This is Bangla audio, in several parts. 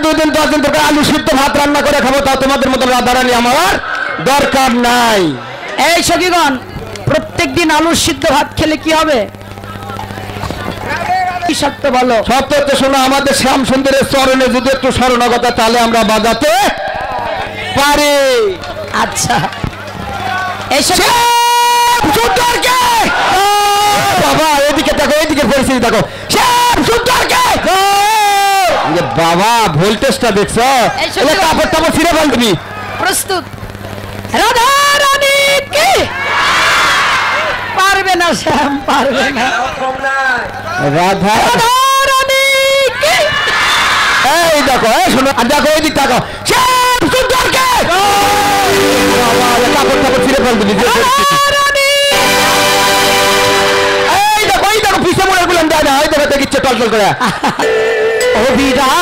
দুদিন 10 দিন তোকে আলু সিদ্ধ ভাত রান্না করে খাবো, তা তোমাদের মতো রাধারানী আমার দরকার নাই। এই সখীগণ, প্রত্যেকদিন আলু সিদ্ধ ভাত খেলে কি হবে? কি সত্য বলো? সত্য তো শোনো, আমাদের শ্যাম সুন্দরের চরণে যদি একটু শরণাগতা তাহলে আমরা বাজাতে পারি। আচ্ছা, এই বাবা এদিকে দেখো, এদিকে পরিস্থিতি দেখো, শ্যাম সুন্দরকে বাবা ভোল্টেজটা দেখছো? কাপড় টাপড় ফিরে বল তুমি। প্রস্তুত? রাধা রানী কি পারবে না, শ্যাম পারবে না। রাধা রানী কি, এই দেখো, এই শোনো, দেখো এদিক দেখো, শ্যাম সুন্দরকে কাপড় টাপড় ফিরে বল তুমি। এই দেখো, এই দেখো পিছে মনে বললাম যায় না, এই দেখো দেখিচ্ছে টলটল করে। অভিরাম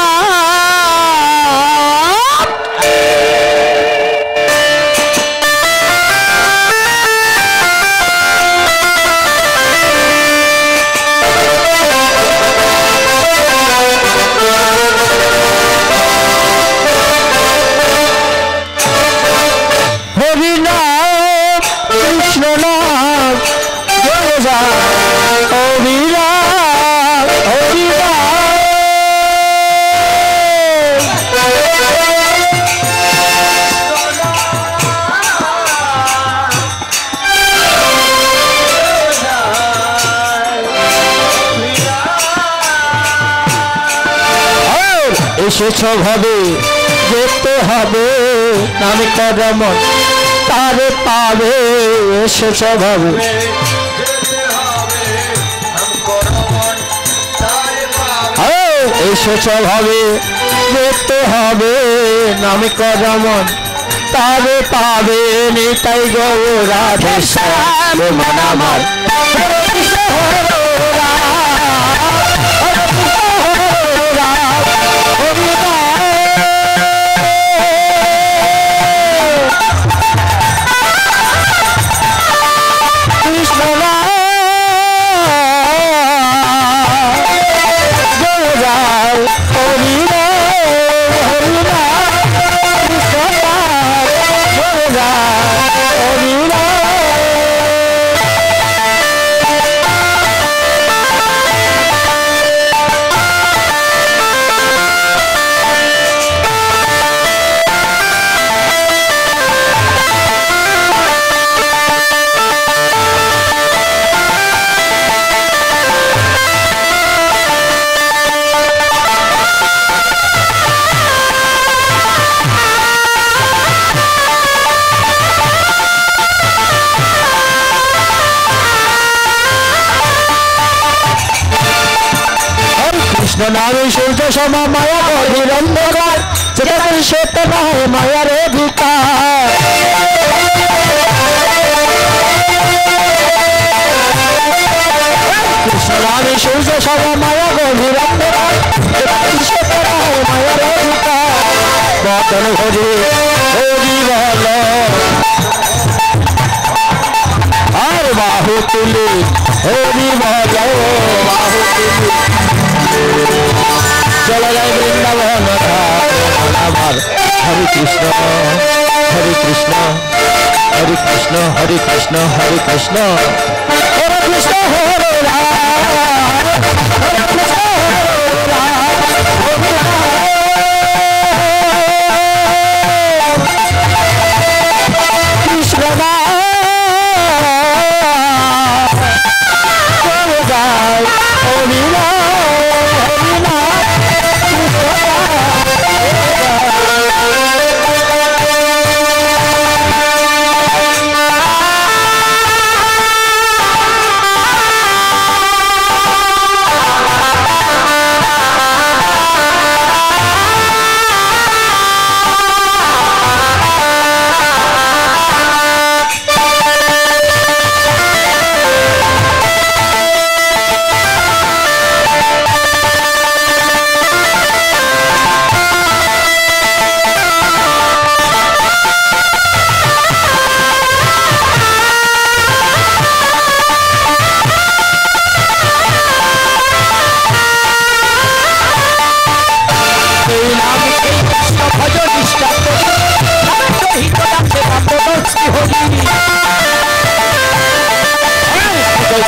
এসেছ ভাবে যেতে হবে, নামে কদমন তারে পাবে। এসেছ ভাবে এসেছ ভাবে যেতে হবে, নামে কদমন তারে পাবে। নিতাই গৌরাধে শ্যাম মন আমার নামে সূর্য সমা মায়া গভীর অন্ধকার, যেটা সত্য নয় মায়ার অধিকার। কৃষ্ণ নামে সূর্য সমা মায়া গভীর অন্ধকার, যেটা সত্য নয় মায়ার অধিকার। বদন হরি হরি বল আর বাহু তুলি হরি বল, বাহু তুলি চলে যায় বৃন্দাবন আমার। হরে কৃষ্ণ হরে কৃষ্ণ হরে কৃষ্ণ হরে কৃষ্ণ হরে কৃষ্ণ হরে কৃষ্ণ হরে রাম হরে কৃষ্ণ হরে রাম কৃষ্ণ চলে যায় হরিনাম।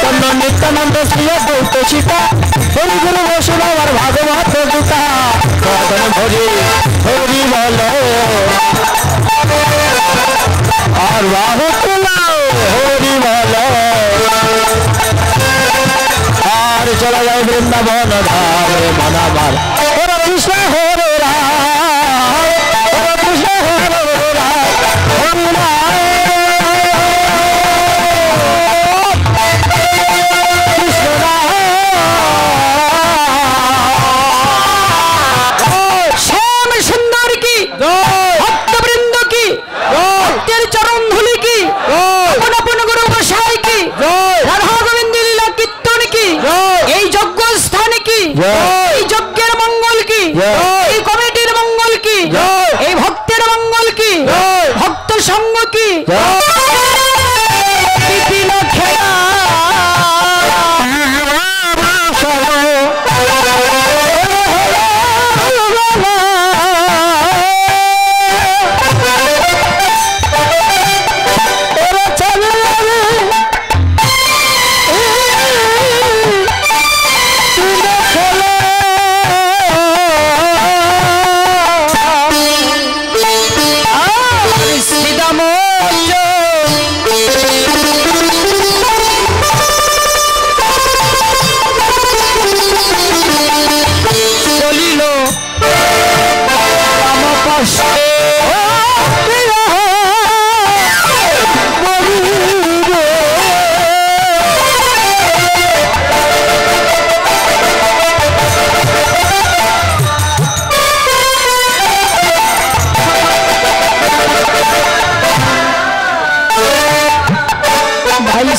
চৈতন্য নিত্যানন্দ শ্রী অদ্বৈত সীতা হরি গুরু বসুদেব আর ভাগবত গীতা বদন ভরি হরি বল আর বাহু তুলো হরি বল আর চলা যায় বৃন্দাবন ধামে মন আমার হরে কৃষ্ণ হরে রাম হরে কৃষ্ণ হরে রাম হরে রাম কৃষ্ণ রাম শ্যাম সুন্দর কি ভক্তবৃন্দ কি ভক্তের চরণ ধুলি কি আপন আপন গুরু গোসাই কি রাধা গোবিন্দ লীলা কীর্তন কি এই যজ্ঞ স্থান কি এই যজ্ঞের মঙ্গল কি এই কমিটির মঙ্গল কি এই ভক্তের মঙ্গল কি ভক্ত সঙ্গ কি বিভিন্ন খেলা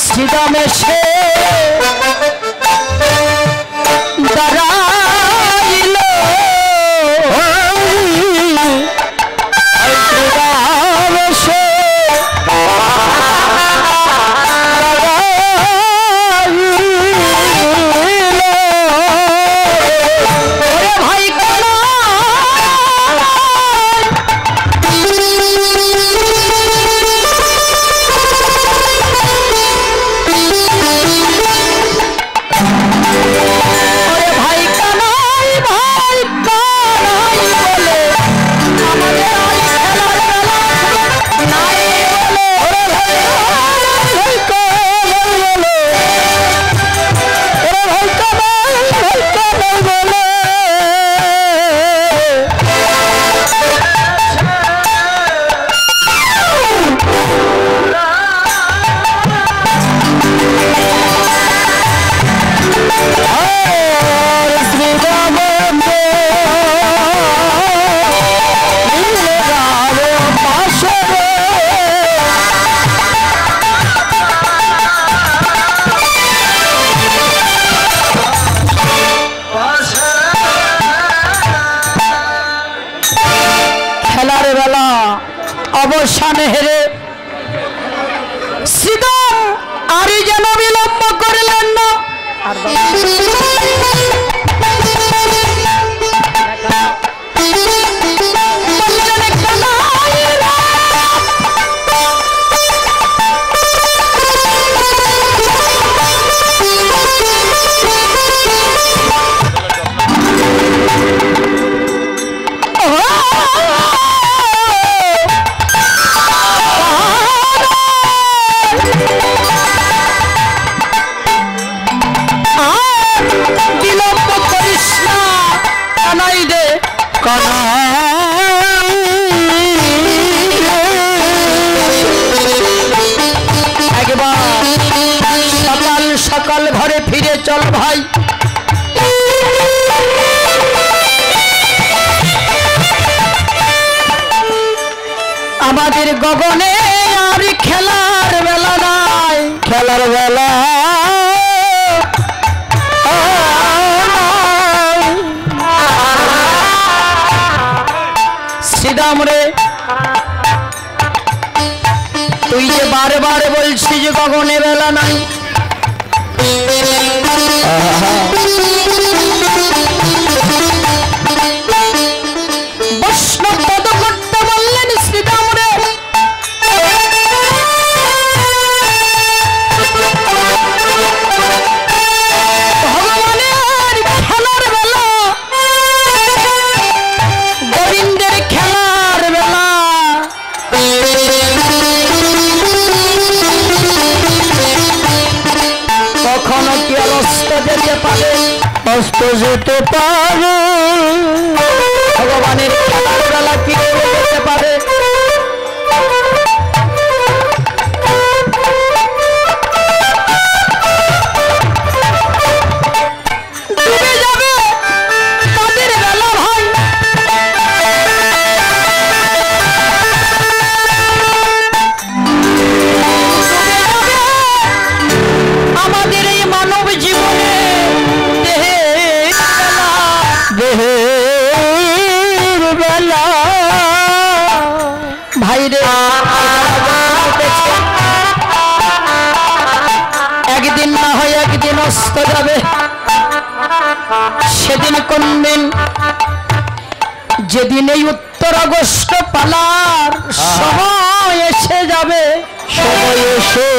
শ্রীরামে সে দাঁড়াইল শ্রীরাম সে ভাই অবসানে হেরে শ্রীরাম আর যেন বিলম্ব করলেন না সকাল ঘরে ফিরে চল ভাই আমাদের গগনে আর খেলার বেলা নাই খেলার বেলা শ্রীরাম রে তুই যে বারে বারে বলছিস যে গগনে বেলা নাই বৈষ্ণব পদ করতে বললেন শ্রীরাম রে তো যেতে পারে ভগবানের খেলার বেলা কি করে যেতে পারে? ডুবে যাবে তাদের বেলা ভাই, আমাদের এই মানব জীবনে দেহের বেলা ভাইরে একদিন না হয় একদিন অস্ত যাবে। সেদিন কোন দিন? যেদিন এই উত্তর আগস্ট পালার সময় এসে যাবে, সময় এসে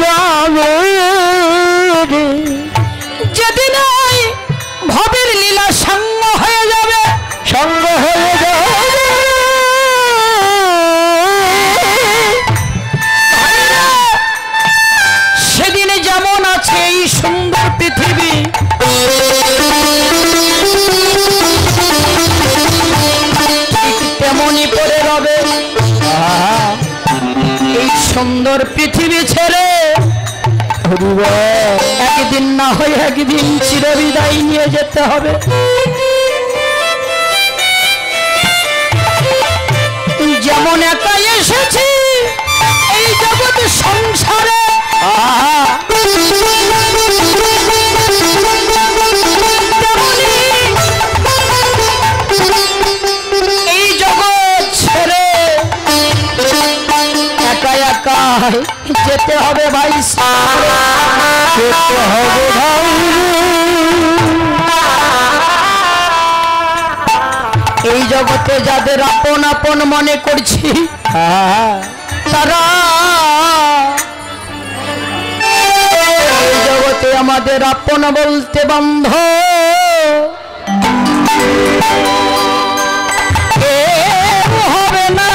যাবে যেদিন এই ভবের লীলা সঙ্গ হয়ে যাবে, সঙ্গ হয়ে যাবে সেদিন যেমন আছে এই সুন্দর পৃথিবী, ঠিক তেমনই পড়ে রবে। এই সুন্দর পৃথিবী ছেড়ে একদিন না হয় একদিন চিরবিদায় নিয়ে যেতে হবে। যেমন একাই এসেছি এই জগৎ সংসারে, এই জগৎ ছেড়ে একা একাই যেতে হবে ভাই, যেতে হবে ভাই। এই জগতে যাদের আপন আপন মনে করছি তারা এই জগতে আমাদের আপন বলতে বান্ধ হবে না।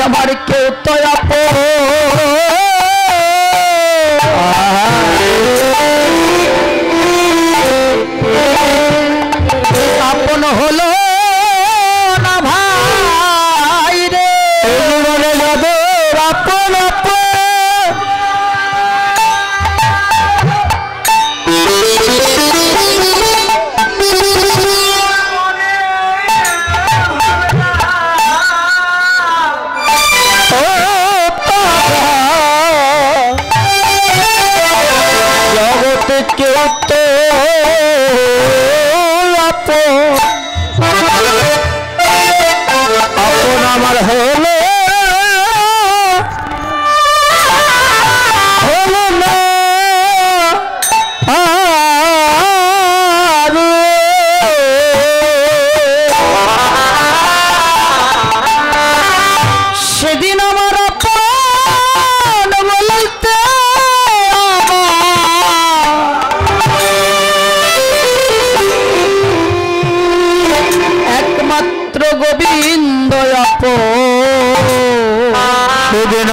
আমার কেউ তো আপন হলো না ভাই রে, আপন আমার হলো না সেদিন আমার আপন বলতে একমাত্র গোবিন্দ সেদিন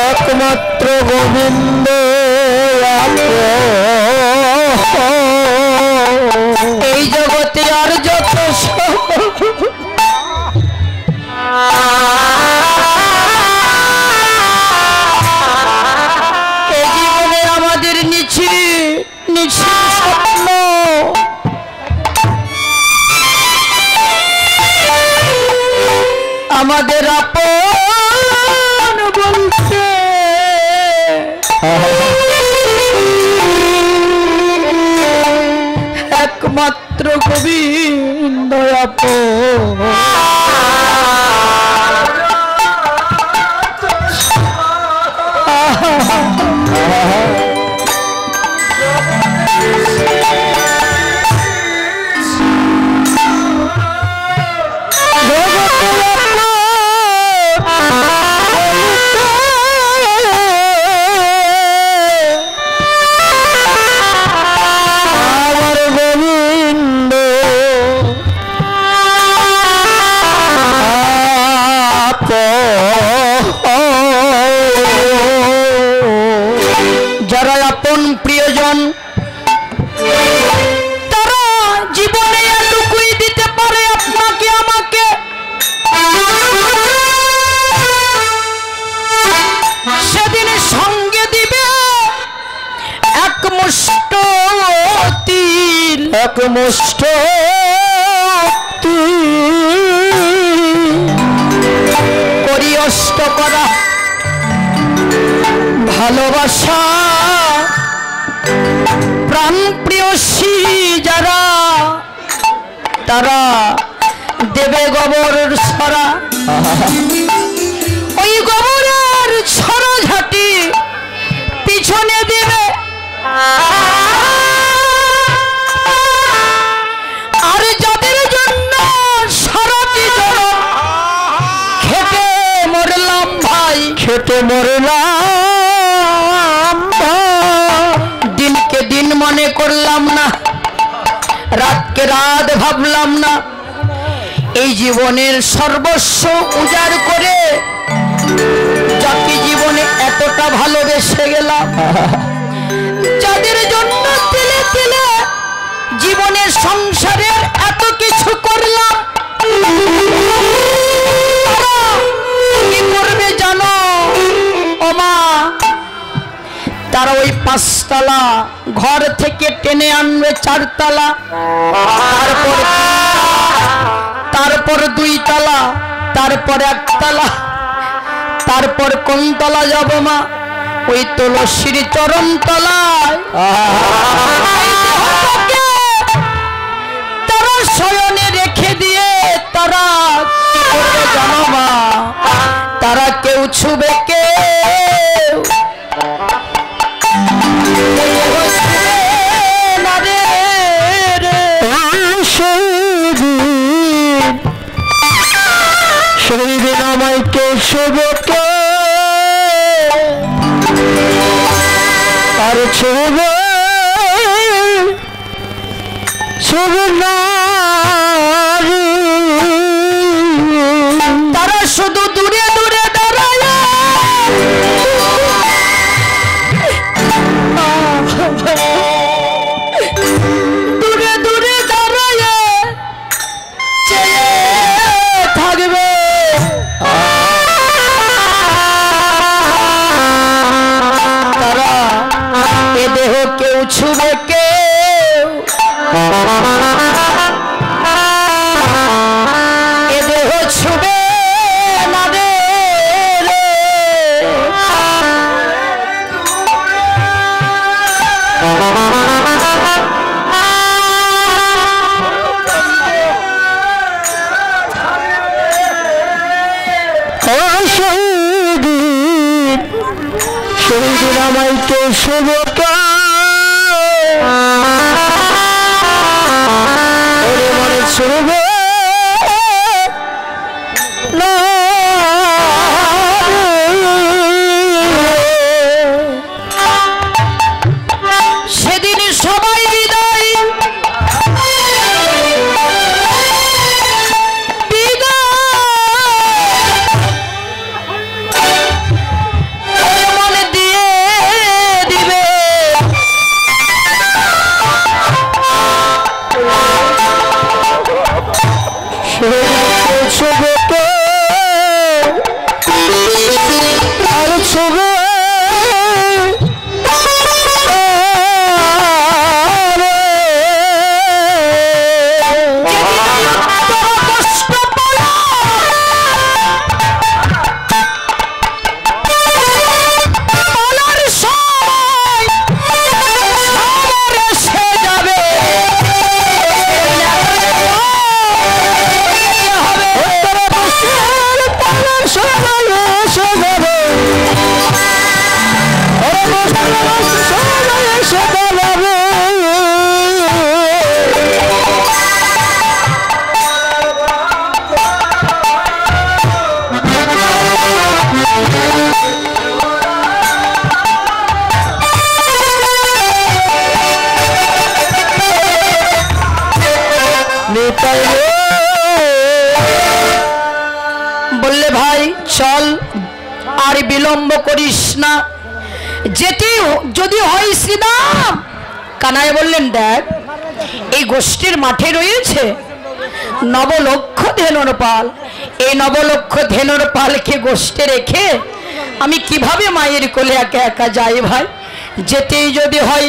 একমাত্র গোবিন্দ এই জগতে আর যত এই জীবনে আমাদের নিচে নিচে স্বপ্ন আমাদের আপন বলতে একমাত্র গোবিন্দ আপন যারা আপন প্রিয়জন তারা জীবনে এটুকুই দিতে পারে আপনাকে আমাকে সেদিন সঙ্গে দিবে এক মুষ্ট তিল এক মুষ্ট করি অষ্ট করা ভালোবাসা প্রাণ প্রিয়সী যারা তারা দেবে গোবর ছড়া ওই গোবরের ছড়া ঝাঁটি পিছনে দেবে আর যাদের জন্য সারাটি জনম খেটে মরলাম ভাই খেটে মরলাম দিনকে দিন মনে করলাম না রাতকে রাত ভাবলাম না এই জীবনের সর্বস্ব উজাড় করে যাকে জীবনে এতটা ভালোবেসে গেলাম যাদের জন্য তিলে তিলে জীবনের সংসারের এত কিছু করলাম তারা কি করবে জানো ও মা তারা ওই 5 তলা ঘর থেকে টেনে আনবে 4 তলা তারপর 2 তলা তারপর 1 তলা তারপর কোন তলা যাব মা ওই তুলসীর চরণ তলায় তারা শয়নে রেখে দিয়ে তারা কি করবে জানো মা তারা কেউ ছুবে কেউ সেদিন আমায় কে শুভকে আর শুভ শুভ তারা শুধু দূরে দূরে দাঁড়ায় দূরে দূরে দাঁড়ায় চেয়ে থাকবে তারা এ দেহ কেউ ছুবে কেউ এ দেহ ছুবে না রে সেদিন আমায় কে শুভকে মনে শুভে সেদিন সবাই বিদায় বিলম্ব করিস না, যেতে যদি হয় শ্রীরাম। কানাই বললেন, দেখ এই গোষ্ঠীর মাঠে রয়েছে নবলক্ষ ধেনুর পাল, এই নবলক্ষ ধেনুর পালকে গোষ্ঠে রেখে আমি কিভাবে মায়ের কোলে একা একা যাই ভাই? যেতেই যদি হয়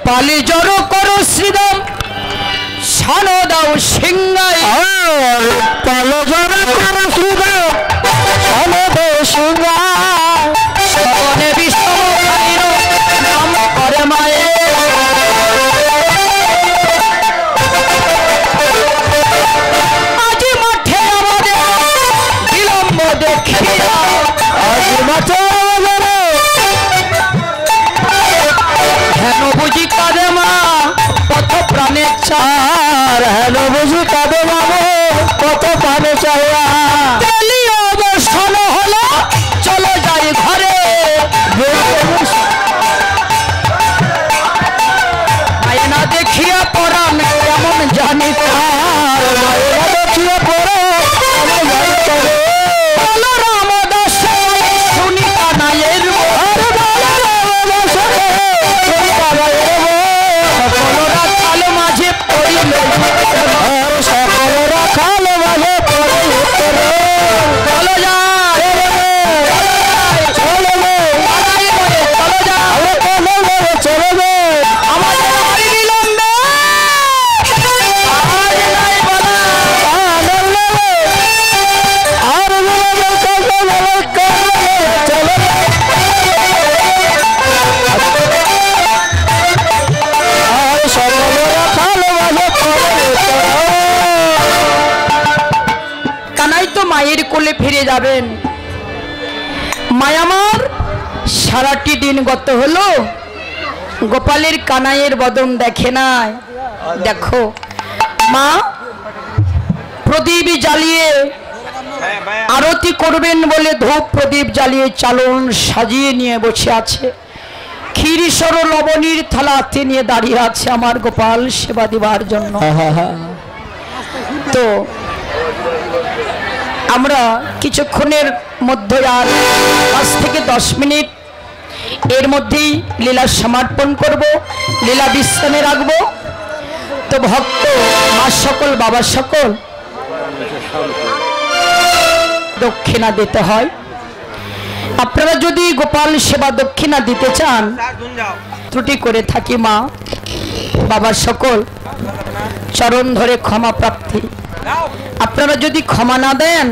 পালে জড়ো করো শ্রীরাম, ছানো দাও সিংহায়, পালে জড়ো করো শ্রীরাম, ছানো দাও সিংহায়, সবনে বিষম খাইর নাম করে মায়ে। আজি মাঠে আমাদের বিলম্ব দেখিয়া, আজি মাঠে হেন বুঝি কাঁদে মা কত প্রাণের চার, হেন বুঝি কাঁদে মামো কত প্রাণে চাইয়া। তেলি অবসান হলো চলো যাই ঘরে, আয়না দেখিয়া পরাণ কেমন জানি তার, মায়েরা দেখিয়া পড়ে আমার ভাই করে। বলো রামদাস শুনি কানাইয়ের সকলরা খাল মাঝে পড়িলে, সকলরা খাল মাঝে পড়ে উত্তরে। চলো যায় চলে গে, চলো যায় চলে গে, আমাদের আর বিলম্বে আর নাই বলা। আর চলে আর সকলরা খাল মাঝে পড়ে উত্তরে। কানাই তো মায়ের কোলে ফিরে যাবেন। মায়ামার সারাটি দিন গত হলো, গোপালের কানাইয়ের বদন দেখে নাই। দেখো মা প্রদীপ জ্বালিয়ে আরতি করবেন বলে ধূপ প্রদীপ জ্বালিয়ে চালন সাজিয়ে নিয়ে বসে আছে, ক্ষীর সর লবণীর থালা হাতে নিয়ে দাঁড়িয়ে আছে আমার গোপাল সেবা দিবার জন্য। তো আমরা কিছুক্ষণের মধ্যে আর 5 থেকে 10 মিনিট এর মধ্যেই লীলা সমর্পণ করব, লীলা বিশ্রামে রাখবো। তো ভক্ত মা সকল বাবা সকল দক্ষিণা দিতে হয়। আপনারা যদি গোপাল সেবা দক্ষিণা দিতে চান, ত্রুটি করে থাকি মা বাবা সকল চরণ ধরে ক্ষমা প্রার্থী। আপনারা যদি ক্ষমা না দেন,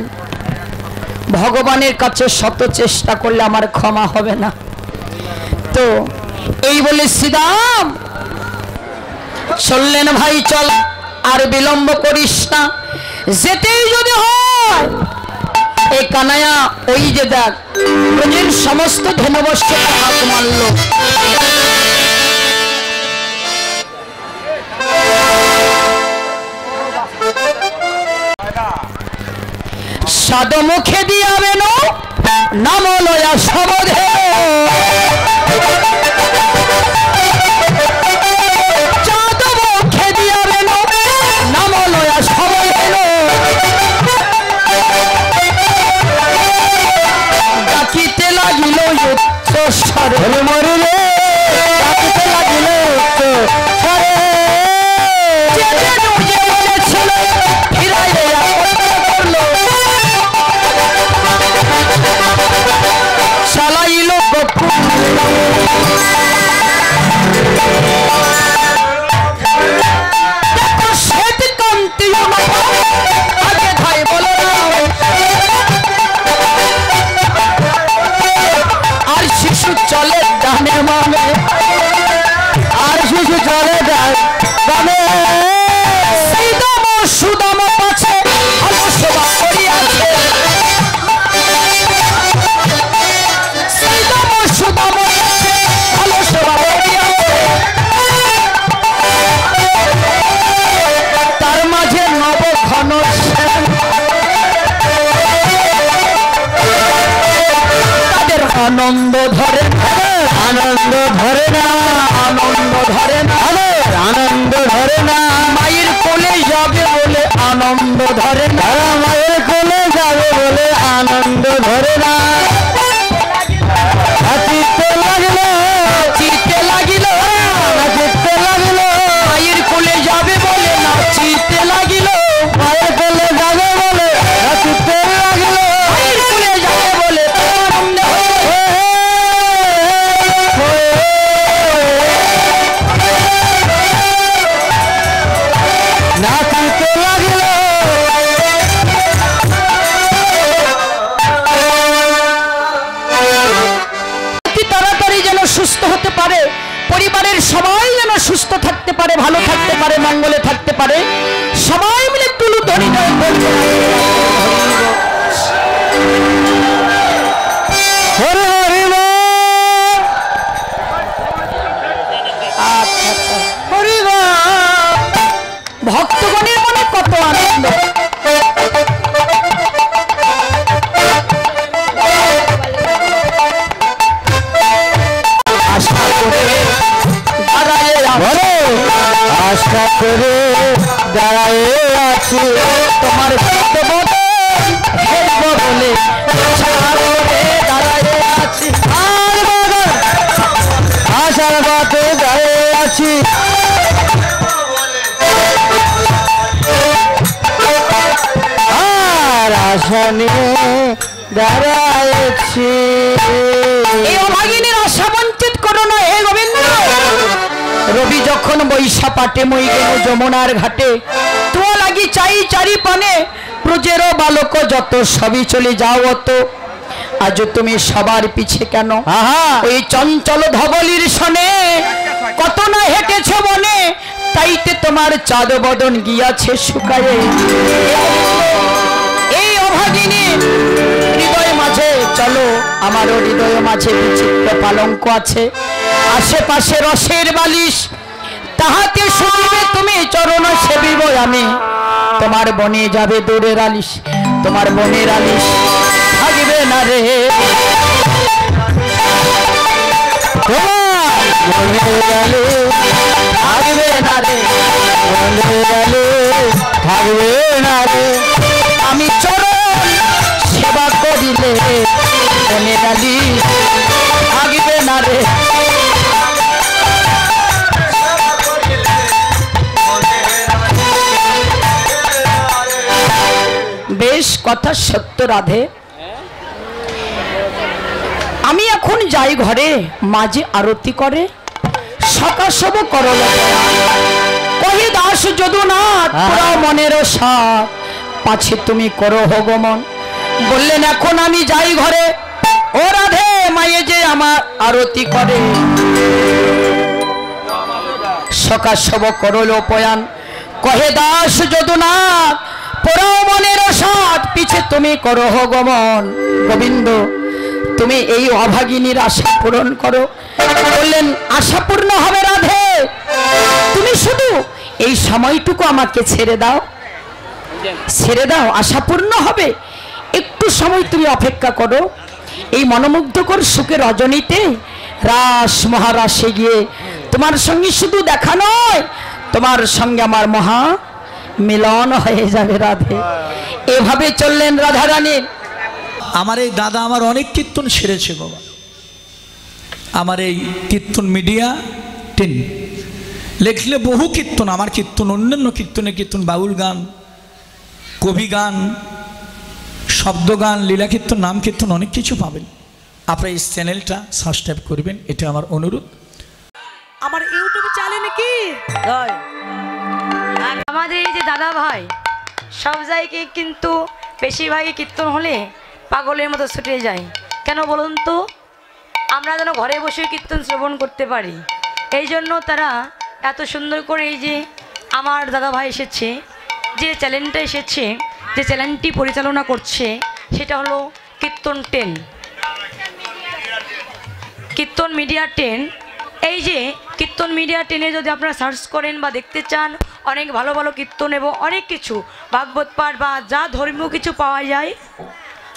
ভগবানের কাছে শত চেষ্টা করলে আমার ক্ষমা হবে না। তো এই বলে শ্রীরাম চললেন, ভাই চল আর বিলম্ব করিস না, যেতেই যদি হয়। এই কানায়া ওই যে দেখ ব্রজের সমস্ত ধনবস্ত্র হাত মারল। সাদ মুখে দিয়াবেন নাম লয়া সবধে, চাঁদ মুখে দিয়াবেন নাম লয়া সবধে, ডাকিতে লাগিল উচ্চ স্বরে, মরিলে ডাকিতে লাগিল উচ্চ স্বরে, যেতে নুয়ে বলেছিল ফিরাইলে করলো, চালাইল বকুল শ্বেত কান্তি আগে ধাই বলো আর শিশু চলে ডানে মামে, আর শিশু চলে যায় বামে, শ্রীদাম সুদাম পাছে ভালো সেবা করিয়াছে, শ্রীদাম সুদাম পাছে ভালো সেবা করিয়াছে, তার মাঝে নব ঘন শ্যাম তাদের আনন্দ ধরে, আনন্দ ধরে না, আনন্দ ধরে না, আনন্দ ধরে না, মায়ের কোলে যাবে বলে আনন্দ ধরে না, মায়ের কোলে যাবে বলে আনন্দ ধরে না। থাকতে পারে, পরিবারের সবাই যেন সুস্থ থাকতে পারে, ভালো থাকতে পারে, মঙ্গলে থাকতে পারে, সবাই মিলে একটু ধরি নয় বলছে হরে হরে বল। আচ্ছা আচ্ছা হরি বল। ভক্তগণের মনে কত আনন্দ। আশা করে আশা করে দাঁড়ায় আছি তোমার বলে দাঁড়ায় আছি, আশার পথে দাঁড়িয়ে আছি আর আশা নিয়ে দাঁড়াইছি। এই অভাগিনীর আশা বঞ্চিত করো না হে গোবিন্দ। রবি যখন বৈশা পাটে মই গেল যমুনার ঘাটে, তোয়া লাগি চাই চারি পানে, ব্রজেরও বালক যত সবই চলে যাও তো, আজ তুমি সবার পিছে কেন? ওই চঞ্চল ধবলির সনে কত না হেঁটেছ বনে, তাইতে তোমার চাঁদ বদন গিয়াছে শুকায়ে। এই অভাগিনী হৃদয় মাঝে চলো, আমারও হৃদয় মাঝে বিচিত্র পালঙ্ক আছে, আশেপাশে রসের বালিশ, তাহাতে শুনিবে তুমি চরণ সেবিব আমি। তোমার বনে যাবে দূরের আলিশ, তোমার বনের আলিশ থাকবে না রে। তোমার বনে গেলে থাকবে না রে, বনে গেলে থাকবে না রে। আমি চরণ সেবা করিলে বনের আলিশ থাকবে না রে। বেশ কথা সত্য রাধে। আমি এখন যাই ঘরে, মাঝে আরতি করে সকাশব করল কহি দাস যদুনাথ পুরা মনের সাথ, পাছে তুমি করো হগমন। বললেন এখন আমি যাই ঘরে, ও রাধে মায়ে যে আমার আরতি করে সকাশব করল পয়ান, কহে দাস যদুনাথ পুরা মনের সাথ, পিছে তুমি করো হগমন। গোবিন্দ তুমি এই অভাগিনীর আশা পূরণ করো। বললেন আশা পূর্ণ হবে রাধে, তুমি শুধু এই সময়টুকু আমাকে ছেড়ে দাও, ছেড়ে দাও, আশা পূর্ণ হবে। একটু সময় তুমি অপেক্ষা করো। এই মনোমুগ্ধকর সুখের রজনীতে রাস মহারাসে গিয়ে তোমার সঙ্গে শুধু দেখা নয়, তোমার সঙ্গে আমার মহা মিলন হয়ে যাবে রাধে। এভাবে চললেন রাধারানী। আমার এই দাদা আমার অনেক কীর্তন সেরেছে বাবা। আমার এই কীর্তন মিডিয়া 10 লেখলে বহু কীর্তন, আমার কীর্তন অন্যান্য কীর্তনের কীর্তন, বাউল গান, কবি গান, শব্দ গান, লীলা কীর্তন, নাম কীর্তন, অনেক কিছু পাবেন। আপনারা এই চ্যানেলটা সাবস্ক্রাইব করবেন, এটা আমার অনুরোধ। আমার ইউটিউবে চ্যানেলে কি আমাদের এই যে দাদা ভাই সব জায়গায় কিন্তু বেশিরভাগই কীর্তন হলে পাগলের মতো ছুটে যায়। কেন বলুন তো? আমরা যেন ঘরে বসে কীর্তন শ্রবণ করতে পারি, এই জন্য তারা এত সুন্দর করে এই যে আমার দাদা ভাই এসেছে, যে চ্যানেলটা এসেছে, যে চ্যানেলটি পরিচালনা করছে সেটা হলো কীর্তন 10, কীর্তন মিডিয়া 10। এই যে কীর্তন মিডিয়া 10-এ যদি আপনারা সার্চ করেন বা দেখতে চান, অনেক ভালো ভালো কীর্তন এবং অনেক কিছু ভাগবত পাঠ বা যা ধর্মীয় কিছু পাওয়া যায়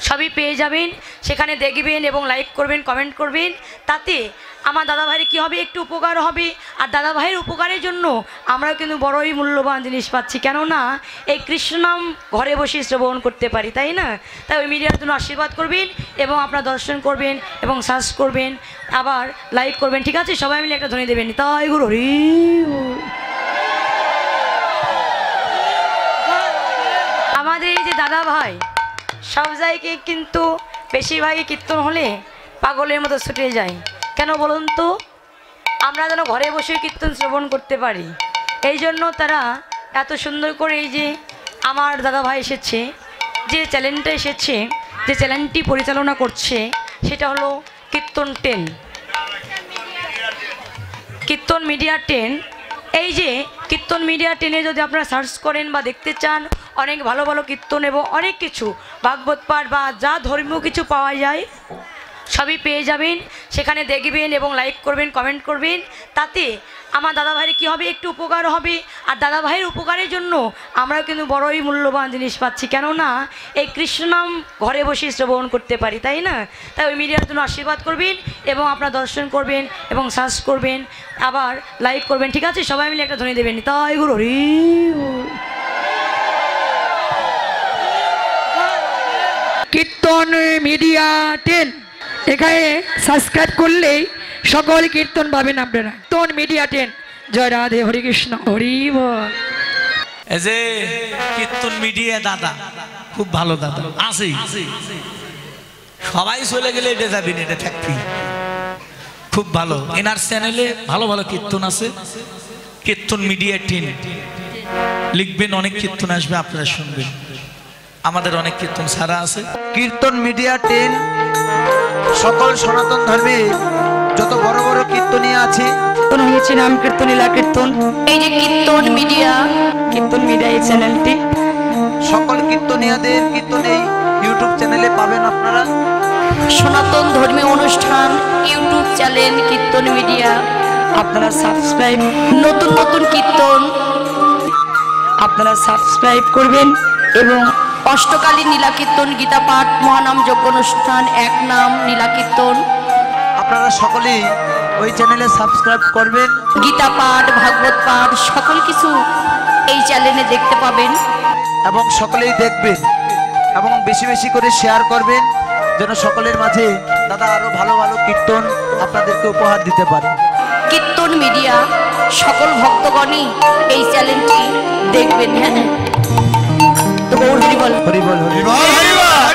সবই পেয়ে যাবেন। সেখানে দেখবেন এবং লাইক করবেন, কমেন্ট করবেন, তাতে আমার দাদা ভাইয়ের কী হবে, একটু উপকার হবে। আর দাদা ভাইয়ের উপকারের জন্য আমরা কিন্তু বড়ই মূল্যবান জিনিস পাচ্ছি, কেননা এই কৃষ্ণ নাম ঘরে বসে শ্রবণ করতে পারি, তাই না? তাই ওই মিডিয়ার জন্য আশীর্বাদ করবেন এবং আপনারা দর্শন করবেন এবং সার্চ করবেন, আবার লাইক করবেন, ঠিক আছে? সবাই মিলে একটা ধ্বনি দেবেন, তাই গুরু হরি। আমাদের এই যে দাদা ভাই সব জায়গায় কিন্তু বেশিরভাগই কীর্তন হলে পাগলের মতো ছুটে যায়। কেন বলুন তো? আমরা যেন ঘরে বসে কীর্তন শ্রবণ করতে পারি, এই জন্য তারা এত সুন্দর করে এই যে আমার দাদা ভাই এসেছে, যে চ্যানেলটা এসেছে, যে চ্যানেলটি পরিচালনা করছে সেটা হলো কীর্তন 10, কীর্তন মিডিয়া 10 এই যে কীর্তন মিডিয়া 10-এ যদি আপনারা সার্চ করেন বা দেখতে চান অনেক ভালো ভালো কীর্তন এবং অনেক কিছু ভাগবত পাঠ বা যা ধর্মীয় কিছু পাওয়া যায় সবই পেয়ে যাবেন। সেখানে দেখবেন এবং লাইক করবেন, কমেন্ট করবেন। তাতে আমার দাদা ভাইয়ের কী হবে, একটু উপকার হবে। আর দাদা ভাইয়ের উপকারের জন্য আমরা কিন্তু বড়ই মূল্যবান জিনিস পাচ্ছি, কেননা এই কৃষ্ণ নাম ঘরে বসে শ্রবণ করতে পারি, তাই না? তাই ওই মিডিয়ার জন্য আশীর্বাদ করবেন এবং আপনারা দর্শন করবেন এবং সার্চ করবেন, আবার লাইক করবেন। ঠিক আছে, সবাই মিলে একটা ধ্বনি দেবেন, তাই গুরু হরি বল। কীর্তন মিডিয়া 10 এখানে সাবস্ক্রাইব করলেই সকল কীর্তন পাবেন আপনারা। কীর্তন মিডিয়া 10। জয় রাধে, হরে কৃষ্ণ, হরি বল। এই যে কীর্তন মিডিয়া দাদা খুব ভালো দাদা আছে, সবাই চলে গেলে এটা যাবেন, এটা থাকবি খুব ভালো। এনার চ্যানেলে ভালো ভালো কীর্তন আছে, কীর্তন মিডিয়া 10 লিখবেন, অনেক কীর্তন আসবে, আপনারা শুনবেন। আমাদের অনেক কীর্তন ছাড়া আছে। কীর্তন মিডিয়া 10 সকল সনাতন ধর্মে যত বড় বড় কীর্তনীয় আছে, কীর্তন হয়েছে নাম কীর্তন, লীলা কীর্তন। এই যে কীর্তন মিডিয়া এই চ্যানেলটি সকল কীর্তনীয়দের কীর্তন এই ইউটিউব চ্যানেলে পাবেন আপনারা। সনাতন ধর্মীয় অনুষ্ঠান ইউটিউব চ্যানেল কীর্তন মিডিয়া, আপনারা সাবস্ক্রাইব, নতুন নতুন কীর্তন আপনারা সাবস্ক্রাইব করবেন এবং অষ্টকালীন নীলা কীর্তন, গীতা পাঠ, মহানাম যজ্ঞ অনুষ্ঠান, এক নাম নীলা কীর্তন, আপনারা সকলেই ওই চ্যানেলে সাবস্ক্রাইব করবেন। গীতা পাঠ, ভাগবত পাঠ সকল কিছু এই চ্যানেলে দেখতে পাবেন এবং সকলেই দেখবেন এবং বেশি বেশি করে শেয়ার করবেন, যেন সকলের মাঝে দাদা আরো ভালো ভালো কীর্তন আপনাদেরকে উপহার দিতে পারে। কীর্তন মিডিয়া সকল ভক্তগণই এই চ্যানেলটি দেখবেন। হ্যাঁ, তো গৌর হরি বল, হরি বল, হরি বল, হরি বল।